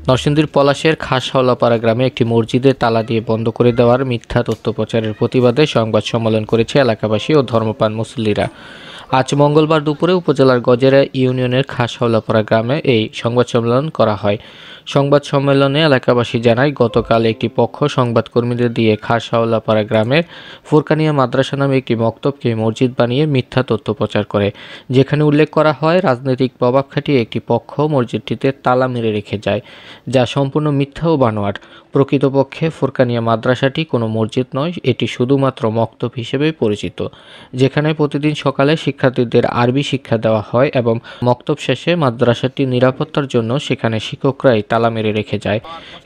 নরসিংদীর পলাশের খাসহাওলাপাড়া গ্রামে একটি মসজিদে তালা দিয়ে বন্ধ করে দেওয়ার মিথ্যা তথ্য প্রচারের প্রতিবাদে সংবাদ সম্মেলন করেছে এলাকাবাসী ও ধর্মপ্রাণ মুসল্লিরা। আজ মঙ্গলবার দুপুরে উপজেলার গজেরা ইউনিয়নের খাসহাওলাপাড়া গ্রামে এই সংবাদ সম্মেলন করা হয়। সংবাদ সম্মেলনে এলাকাবাসী জানায়, গতকাল একটি পক্ষ সংবাদকর্মীদের দিয়ে খাসহাওলাপাড়া গ্রামের ফুরকানিয়া মাদ্রাসা নামে একটি মক্তবকে মসজিদ বানিয়ে মিথ্যা তথ্য প্রচার করে, যেখানে উল্লেখ করা হয় রাজনৈতিক প্রভাব খাটিয়ে একটি পক্ষ মসজিদটিতে তালা মেরে রেখে যায়, যা সম্পূর্ণ মিথ্যা ও বানোয়াট। প্রকৃতপক্ষে ফুরকানিয়া মাদ্রাসাটি কোনো মসজিদ নয়, এটি শুধুমাত্র মক্তব হিসেবে পরিচিত, যেখানে প্রতিদিন সকালে শিক্ষার্থীদের আরবি শিক্ষা দেওয়া হয় এবং মক্তব শেষে মাদ্রাসাটির নিরাপত্তার জন্য সেখানে শিক্ষকরাই তালা মেরে রেখে যায়।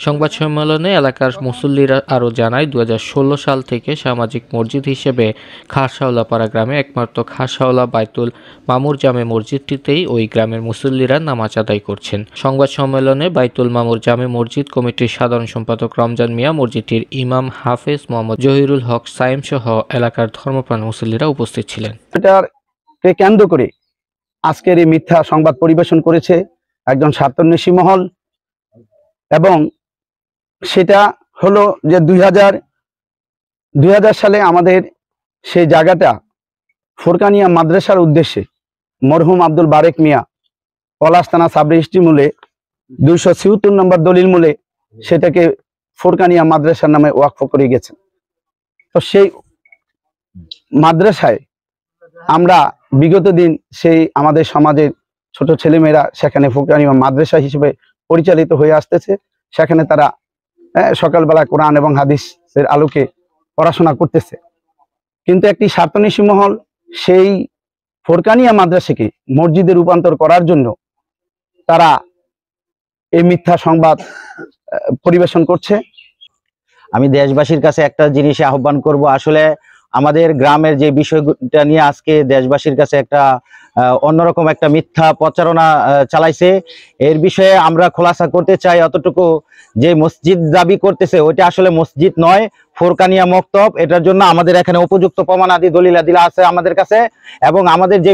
সংবাদ সম্মেলনে এলাকার মুসল্লিরা আরও জানায়, 2016 সাল থেকে সামাজিক মসজিদ হিসেবে খাসহাওলাপাড়া গ্রামে একমাত্র খাসহাওলা বাইতুল মামুর জামে মসজিদটিতেই ওই গ্রামের মুসল্লিরা নামাজ আদায় করছেন। সংবাদ সম্মেলনে বাইতুল মামুর জামে মসজিদ কমিটির সাধারণ সম্পাদক রমজান মিয়া, মসজিদটির ইমাম হাফেজ মোহাম্মদ জহিরুল হক সাইম সহ এলাকার ধর্মপ্রাণ মুসল্লিরা উপস্থিত ছিলেন। এটাকে কেন্দ্র করে আজকের এই মিথ্যা সংবাদ পরিবেশন করেছে একজন স্বার্থান্বেষী মহল, এবং সেটা হলো যে 2000 সালে আমাদের সেই জায়গাটা ফুরকানিয়া মাদ্রাসার উদ্দেশ্যে মরহুম আব্দুল বারেক মিয়া পলাশ থানা সাব রেজিস্ট্রি মূলে 276 নম্বর দলিল মূলে সেটাকে ফুরকানিয়া মাদ্রাসার নামে ওয়াকফ করে গেছেন। তো সেই মাদ্রাসায় আমরা বিগত দিন সেই আমাদের সমাজের ছোট ছেলেমেয়েরা সেখানে ফুরকানিয়া মাদ্রাসা হিসেবে পরিচালিত হয়ে আসতেছে। সেখানে তারা সকালবেলা কোরআন এবং হাদিসের আলোকে পড়াশোনা করতেছে, কিন্তু একটি স্বার্থান্বেষী মহল সেই ফুরকানিয়া মাদ্রাসাকে মসজিদে রূপান্তর করার জন্য তারা এই মিথ্যা সংবাদ পরিবেশন করছে। আমি দেশবাসীর কাছে একটা জিনিস আহ্বান করব, আসলে আমাদের গ্রামের যে বিষয়টা নিয়ে আজকে দেশবাসীর কাছে একটা অন্যরকম একটা মিথ্যা প্রচারণা চালাইছে, এর বিষয়ে আমরা খোলাসা করতে চাই অতটুকু যে মসজিদ দাবি করতেছে ওইটা আসলে মসজিদ নয়, ফুরকানিয়া মক্তব। এটার জন্য আমাদের এখানে উপযুক্ত প্রমাণাদি দলিলাদিলা আছে আমাদের কাছে, এবং আমাদের যে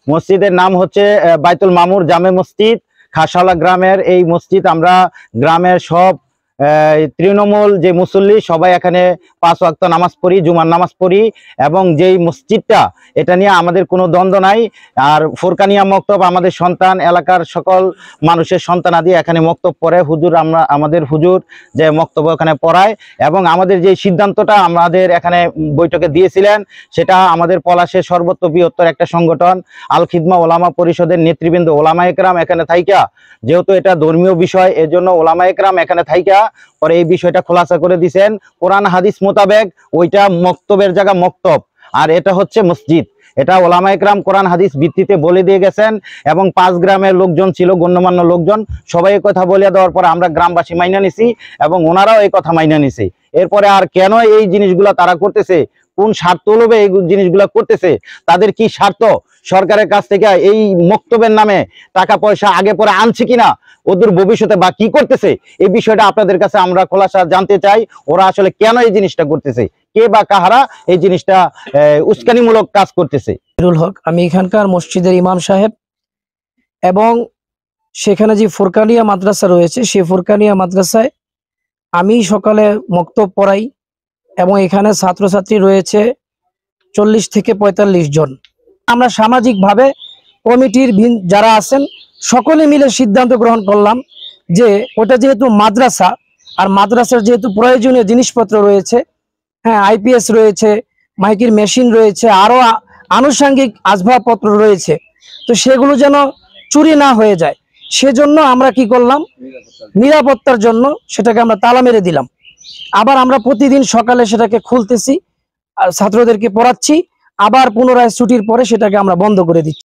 মসজিদের নাম হচ্ছে বাইতুল মামুর জামে মসজিদ খাসহাওলা গ্রামের। এই মসজিদ আমরা গ্রামের সব তৃণমূল যে মুসল্লি সবাই এখানে 5 ওয়াক্ত নামাজ পড়ি, জুমার নামাজ পড়ি, এবং যেই মসজিদটা এটা নিয়ে আমাদের কোনো দ্বন্দ্ব নাই। আর ফুরকানিয়া মক্তব আমাদের সন্তান, এলাকার সকল মানুষের সন্তানাদি এখানে মক্তব পড়ে। আমাদের হুজুর যে মক্তব এখানে পড়ায়, এবং আমাদের যে সিদ্ধান্তটা আমাদের এখানে বৈঠকে দিয়েছিলেন সেটা আমাদের পলাশের সর্বত্র বৃহত্তর একটা সংগঠন আল খিদমা ওলামা পরিষদের নেতৃবৃন্দ ওলামা একরাম এখানে থাইকা, যেহেতু এটা ধর্মীয় বিষয় এজন্য ওলামা একরাম এখানে থাইকা পরে এই বিষয়টা খোলাসা করে দিয়েছেন। কোরআন হাদিস মোতাবেক ওইটা মক্তবের জায়গা মক্তব, আর এটা হচ্ছে মসজিদ। এটা ওলামা একরাম কোরআন হাদিস ভিত্তিতে বলে দিয়ে গেছেন, এবং 5 গ্রামের লোকজন ছিল, গণ্যমান্য লোকজন, সবাই এই কথা বলে দেওয়ার পর আমরা গ্রামবাসী মাইনা নিছি, এবং ওনারাও এই কথা মাইনা নিছে। এরপরে আর কেন এই জিনিসগুলা তারা করতেছে, কোন স্বার্থ লোভে এই জিনিসগুলা করতেছে, তাদের কি স্বার্থ, সরকারের কাছ থেকে এই মক্তবের নামে টাকা পয়সা আগে পরে আনছে কিনা, ওদের ভবিষ্যতে বা কি করতেছে, এই বিষয়টা আপনাদের কাছে আমরা খোলাসা জানতে চাই। ওরা আসলে কেন এই জিনিসটা করতেছে, কে বা কাহারা এই জিনিসটা উস্কানিমূলক কাজ করতেছে। হক, আমি এখানকার মসজিদের ইমাম সাহেব, এবং সেখানে যে ফুরকানিয়া মাদ্রাসা রয়েছে সেই ফুরকানিয়া মাদ্রাসায় আমি সকালে মক্তব পড়াই, এবং এখানে ছাত্রছাত্রী রয়েছে 40 থেকে 45 জন। আমরা সামাজিকভাবে কমিটির যারা আছেন সকলে মিলে সিদ্ধান্ত গ্রহণ করলাম যে ওটা যেহেতু মাদ্রাসা, আর মাদ্রাসার যেহেতু প্রয়োজনীয় জিনিসপত্র রয়েছে, হ্যাঁ, আইপিএস রয়েছে, মাইকের মেশিন রয়েছে, আরো আনুষঙ্গিক আসবাবপত্র রয়েছে, তো সেগুলো যেন চুরি না হয়ে যায়, সেজন্য আমরা কি করলাম, নিরাপত্তার জন্য সেটাকে আমরা তালা মেরে দিলাম। আবার আমরা প্রতিদিন সকালে সেটাকে খুলতেছি, ছাত্রদেরকে পড়াচ্ছি, আবার পুনরায় ছুটির পরে সেটাকে আমরা বন্ধ করে দিচ্ছি।